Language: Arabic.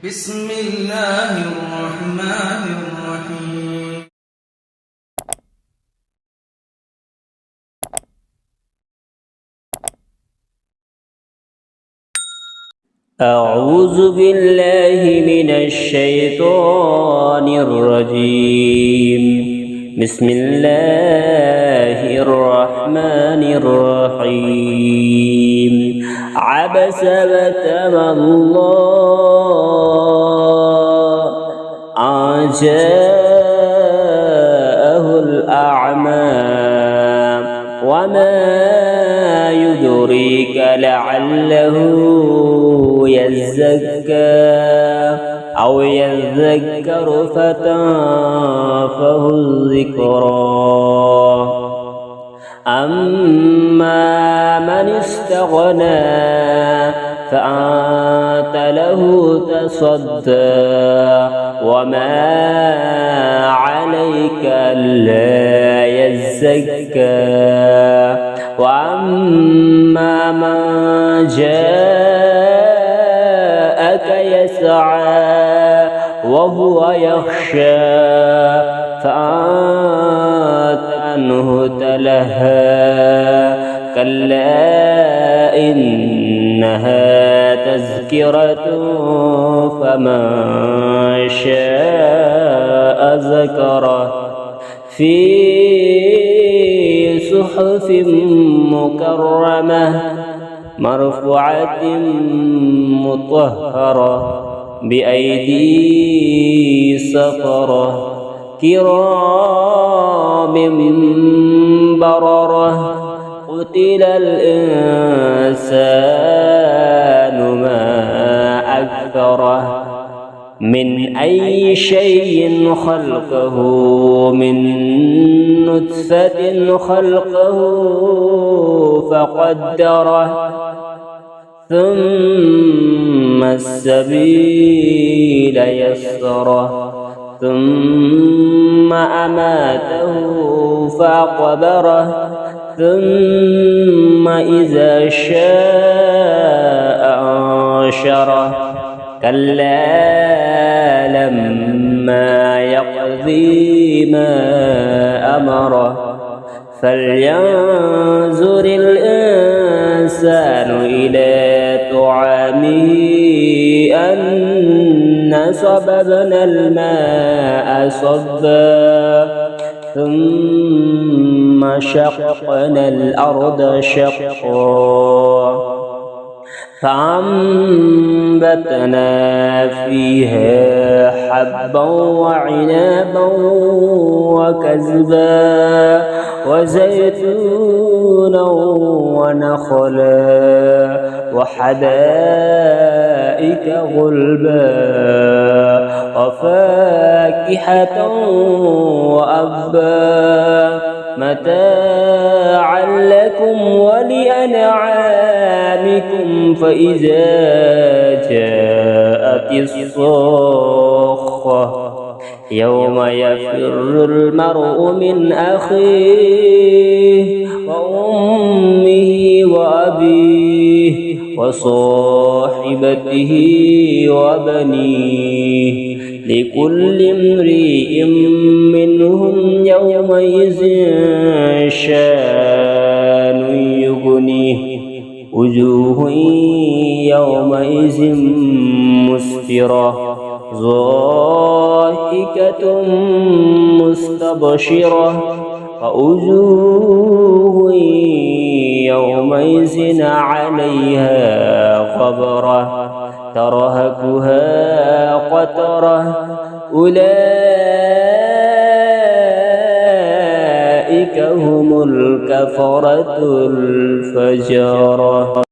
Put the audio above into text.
بسم الله الرحمن الرحيم. أعوذ بالله من الشيطان الرجيم. بسم الله الرحمن الرحيم. عبس وتولى أن جاءه الأعمى وما يدريك لعله يزكى أو يذكر فتنفعه الذكرى. أما من استغنى فأنت له تصدى وما عليك ألا يزكى. وأما من جاءك يسعى وهو يخشى فأنت عنه تلهى. كلا إنها تذكرة فمن شاء ذكره في صحف مكرمة مرفوعة مطهرة بأيدي سفرة كرام بررة. قتل الإنسان ما أكفره من أي شيء خلقه من نطفة خلقه فقدره ثم السبيل يسره ثم أماته فأقبره ثم إذا شاء أنشره. كلا لما يقضي ما أمره فلينظر الإنسان إلى طعامه أنا صببنا الماء صبا ثم شققنا الأرض شقا فأنبتنا فيها حبا وعنبا وكزبا وزيتونا ونخلا وحدائق غلبا وفاكهة وأبا متاعا لكم ولأنعامكم. فإذا جاءت الصاخة يوم يفر المرء من أخيه وأمه وأبيه وصاحبته وبنيه لكل امرئ منهم يومئذ شان يغنيه. وجوه يومئذ مسفرة ضاحكة مستبشرة ووجوه يومئذ عليها غبرة ترهقها قترة. أولئك هم الكفرة الفجرة.